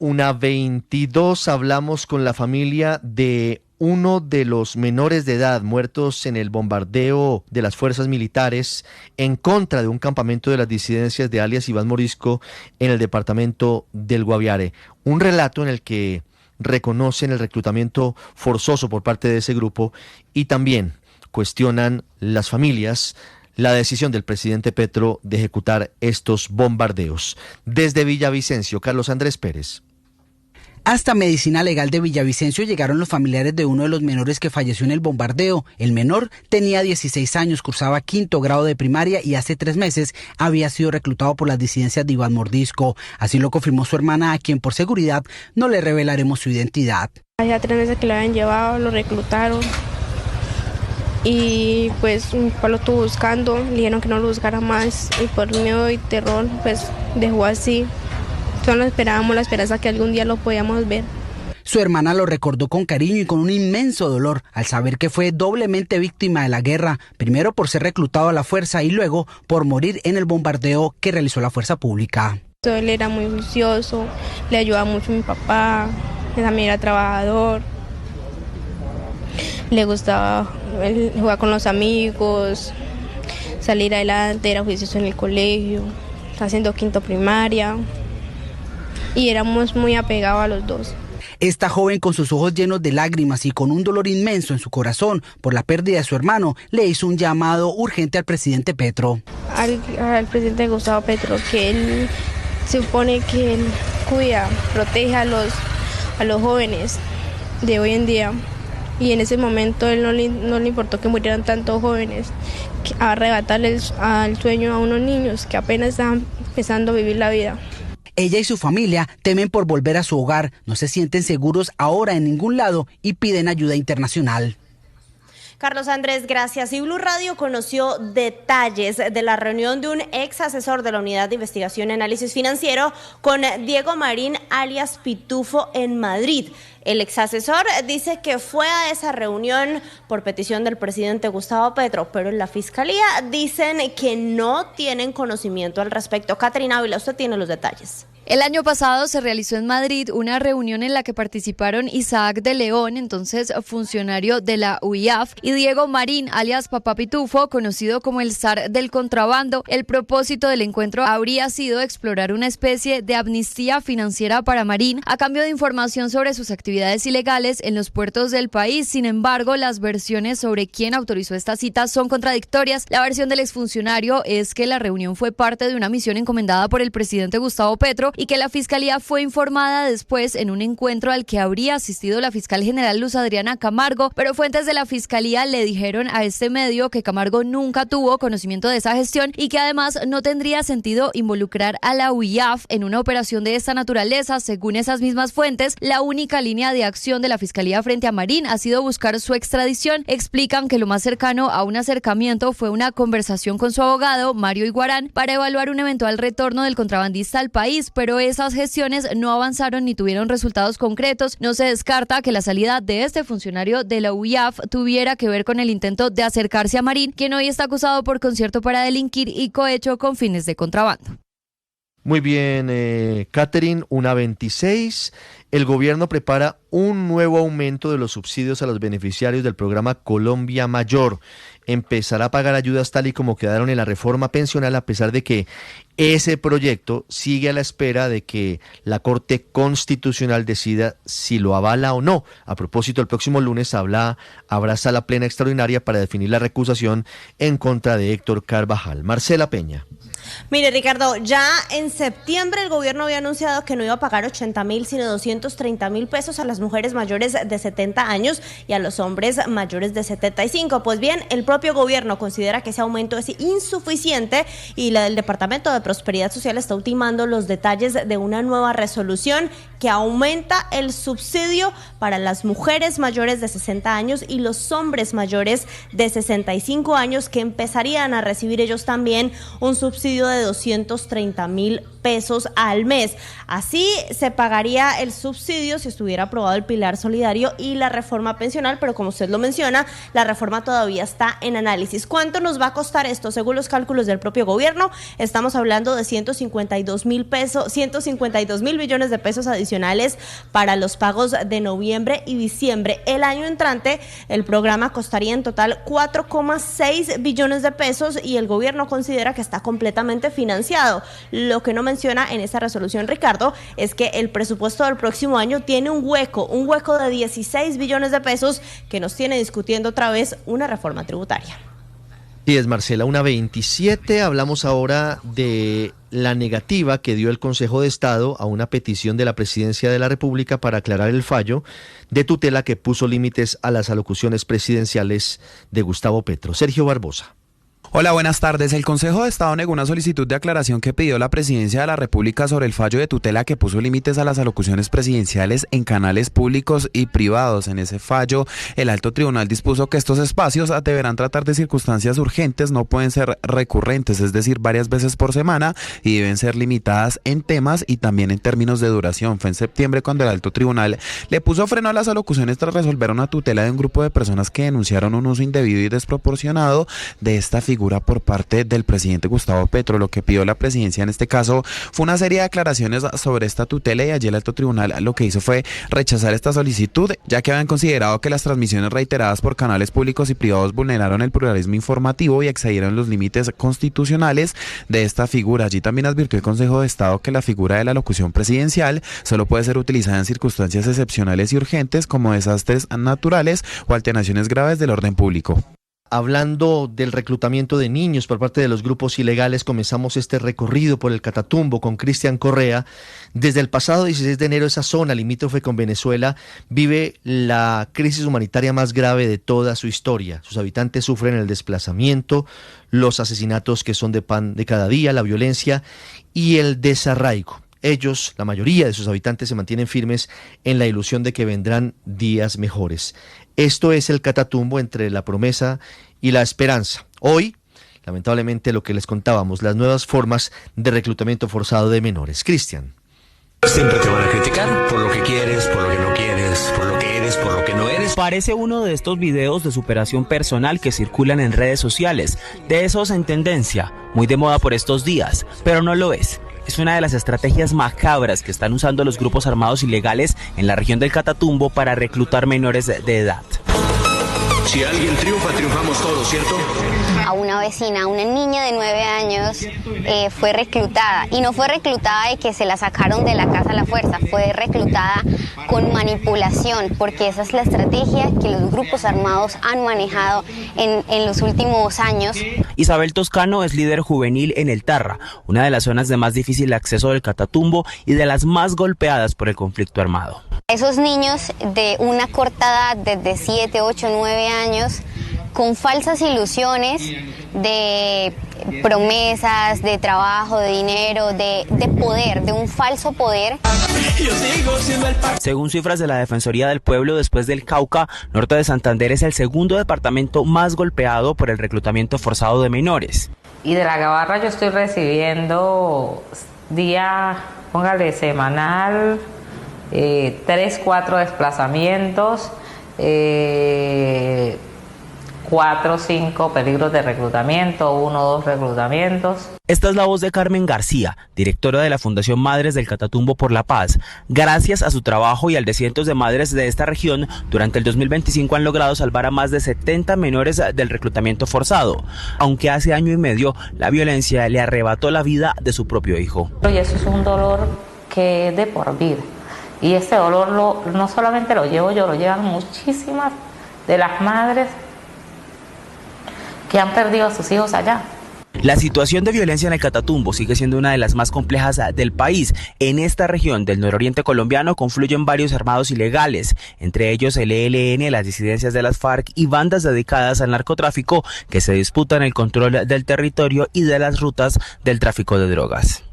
1:22, hablamos con la familia de uno de los menores de edad muertos en el bombardeo de las fuerzas militares en contra de un campamento de las disidencias de alias Iván Morisco en el departamento del Guaviare. Un relato en el que reconocen el reclutamiento forzoso por parte de ese grupo y también cuestionan las familias la decisión del presidente Petro de ejecutar estos bombardeos. Desde Villavicencio, Carlos Andrés Pérez. Hasta Medicina Legal de Villavicencio llegaron los familiares de uno de los menores que falleció en el bombardeo. El menor tenía 16 años, cursaba 5º grado de primaria y hace 3 meses había sido reclutado por las disidencias de Iván Mordisco. Así lo confirmó su hermana, a quien por seguridad no le revelaremos su identidad. Hacía 3 meses que lo habían llevado, lo reclutaron y pues lo estuvo buscando, le dijeron que no lo buscara más y por miedo y terror pues dejó así. Solo esperábamos la esperanza que algún día lo podíamos ver. Su hermana lo recordó con cariño y con un inmenso dolor al saber que fue doblemente víctima de la guerra, primero por ser reclutado a la fuerza y luego por morir en el bombardeo que realizó la fuerza pública. Él era muy juicioso, le ayudaba mucho a mi papá, él también era trabajador, le gustaba jugar con los amigos, salir adelante, era juicioso en el colegio, haciendo 5º primaria. Y éramos muy apegados a los dos. Esta joven, con sus ojos llenos de lágrimas y con un dolor inmenso en su corazón por la pérdida de su hermano, le hizo un llamado urgente al presidente Petro. Al presidente Gustavo Petro, que él se supone que él cuida, protege a los jóvenes de hoy en día. Y en ese momento él no le importó que murieran tantos jóvenes, a arrebatarles al sueño a unos niños que apenas estaban empezando a vivir la vida. Ella y su familia temen por volver a su hogar, no se sienten seguros ahora en ningún lado y piden ayuda internacional. Carlos Andrés, gracias. Y Blue Radio conoció detalles de la reunión de un ex asesor de la Unidad de Investigación y Análisis Financiero con Diego Marín, alias Pitufo, en Madrid. El ex asesor dice que fue a esa reunión por petición del presidente Gustavo Petro, pero en la Fiscalía dicen que no tienen conocimiento al respecto. Caterina Ávila, usted tiene los detalles. El año pasado se realizó en Madrid una reunión en la que participaron Isaac de León, entonces funcionario de la UIAF, y Diego Marín, alias Papá Pitufo, conocido como el zar del contrabando. El propósito del encuentro habría sido explorar una especie de amnistía financiera para Marín a cambio de información sobre sus actividades ilegales en los puertos del país. Sin embargo, las versiones sobre quién autorizó esta cita son contradictorias. La versión del exfuncionario es que la reunión fue parte de una misión encomendada por el presidente Gustavo Petro y que la Fiscalía fue informada después en un encuentro al que habría asistido la fiscal general Luz Adriana Camargo, pero fuentes de la Fiscalía le dijeron a este medio que Camargo nunca tuvo conocimiento de esa gestión y que además no tendría sentido involucrar a la UIAF en una operación de esta naturaleza. Según esas mismas fuentes, la única línea de acción de la Fiscalía frente a Marín ha sido buscar su extradición. Explican que lo más cercano a un acercamiento fue una conversación con su abogado, Mario Iguarán, para evaluar un eventual retorno del contrabandista al país, pero esas gestiones no avanzaron ni tuvieron resultados concretos. No se descarta que la salida de este funcionario de la UIAF tuviera que ver con el intento de acercarse a Marín, quien hoy está acusado por concierto para delinquir y cohecho con fines de contrabando. Muy bien, Catherine, 1:26. El gobierno prepara un nuevo aumento de los subsidios a los beneficiarios del programa Colombia Mayor. Empezará a pagar ayudas tal y como quedaron en la reforma pensional, a pesar de que ese proyecto sigue a la espera de que la Corte Constitucional decida si lo avala o no. A propósito, el próximo lunes habrá sala plena extraordinaria para definir la recusación en contra de Héctor Carvajal. Marcela Peña. Mire, Ricardo, ya en septiembre el gobierno había anunciado que no iba a pagar 80.000, sino 230.000 pesos a las mujeres mayores de 70 años y a los hombres mayores de 75. Pues bien, el propio gobierno considera que ese aumento es insuficiente y el Departamento de Prosperidad Social está ultimando los detalles de una nueva resolución que aumenta el subsidio para las mujeres mayores de 60 años y los hombres mayores de 65 años, que empezarían a recibir ellos también un subsidio subsidio de 230.000 pesos al mes. Así se pagaría el subsidio si estuviera aprobado el Pilar Solidario y la reforma pensional, pero como usted lo menciona, la reforma todavía está en análisis. ¿Cuánto nos va a costar esto? Según los cálculos del propio gobierno, estamos hablando de 152 mil millones de pesos adicionales para los pagos de noviembre y diciembre. El año entrante, el programa costaría en total 4,6 billones de pesos y el gobierno considera que está completamente financiado. Lo que no menciona en esta resolución, Ricardo, es que el presupuesto del próximo año tiene un hueco de 16 billones de pesos que nos tiene discutiendo otra vez una reforma tributaria. Sí, es Marcela, 1:27. Hablamos ahora de la negativa que dio el Consejo de Estado a una petición de la Presidencia de la República para aclarar el fallo de tutela que puso límites a las alocuciones presidenciales de Gustavo Petro. Sergio Barbosa. Hola, buenas tardes. El Consejo de Estado negó una solicitud de aclaración que pidió la Presidencia de la República sobre el fallo de tutela que puso límites a las alocuciones presidenciales en canales públicos y privados. En ese fallo, el Alto Tribunal dispuso que estos espacios deberán tratar de circunstancias urgentes, no pueden ser recurrentes, es decir, varias veces por semana, y deben ser limitadas en temas y también en términos de duración. Fue en septiembre cuando el Alto Tribunal le puso freno a las alocuciones tras resolver una tutela de un grupo de personas que denunciaron un uso indebido y desproporcionado de esta figura por parte del presidente Gustavo Petro. Lo que pidió la presidencia en este caso fue una serie de aclaraciones sobre esta tutela y ayer el Alto Tribunal lo que hizo fue rechazar esta solicitud, ya que habían considerado que las transmisiones reiteradas por canales públicos y privados vulneraron el pluralismo informativo y excedieron los límites constitucionales de esta figura. Allí también advirtió el Consejo de Estado que la figura de la locución presidencial solo puede ser utilizada en circunstancias excepcionales y urgentes como desastres naturales o alteraciones graves del orden público. Hablando del reclutamiento de niños por parte de los grupos ilegales, comenzamos este recorrido por el Catatumbo con Cristian Correa. Desde el pasado 16 de enero, esa zona limítrofe con Venezuela vive la crisis humanitaria más grave de toda su historia. Sus habitantes sufren el desplazamiento, los asesinatos que son de pan de cada día, la violencia y el desarraigo. Ellos, la mayoría de sus habitantes, se mantienen firmes en la ilusión de que vendrán días mejores. Esto es el Catatumbo entre la promesa y la esperanza. Hoy, lamentablemente, lo que les contábamos, las nuevas formas de reclutamiento forzado de menores. Cristian. Siempre te van a criticar por lo que quieres, por lo que no quieres, por lo que eres, por lo que no eres. Parece uno de estos videos de superación personal que circulan en redes sociales, de esos en tendencia, muy de moda por estos días, pero no lo es. Es una de las estrategias macabras que están usando los grupos armados ilegales en la región del Catatumbo para reclutar menores de edad. Si alguien triunfa, triunfamos todos, ¿cierto? A una vecina, una niña de 9 años, fue reclutada. Y no fue reclutada de que se la sacaron de la casa a la fuerza, fue reclutada con manipulación, porque esa es la estrategia que los grupos armados han manejado en los últimos años. Isabel Toscano es líder juvenil en El Tarra, una de las zonas de más difícil acceso del Catatumbo y de las más golpeadas por el conflicto armado. Esos niños de una corta edad, desde 7, 8, 9 años, con falsas ilusiones de promesas, de trabajo, de dinero, de poder, de un falso poder. Según cifras de la Defensoría del Pueblo, después del Cauca, Norte de Santander es el segundo departamento más golpeado por el reclutamiento forzado de menores. Y de la Gabarra yo estoy recibiendo día, póngale semanal, 3, 4 desplazamientos, 4, 5 peligros de reclutamiento, 1, 2 reclutamientos. Esta es la voz de Carmen García, directora de la Fundación Madres del Catatumbo por la Paz. Gracias a su trabajo y al de cientos de madres de esta región, durante el 2025 han logrado salvar a más de 70 menores del reclutamiento forzado, aunque hace año y medio la violencia le arrebató la vida de su propio hijo. Y eso es un dolor que es de por vida. Y este dolor no solamente lo llevo yo, lo llevan muchísimas de las madres que han perdido a sus hijos allá. La situación de violencia en el Catatumbo sigue siendo una de las más complejas del país. En esta región del nororiente colombiano confluyen varios armados ilegales, entre ellos el ELN, las disidencias de las FARC y bandas dedicadas al narcotráfico que se disputan el control del territorio y de las rutas del tráfico de drogas.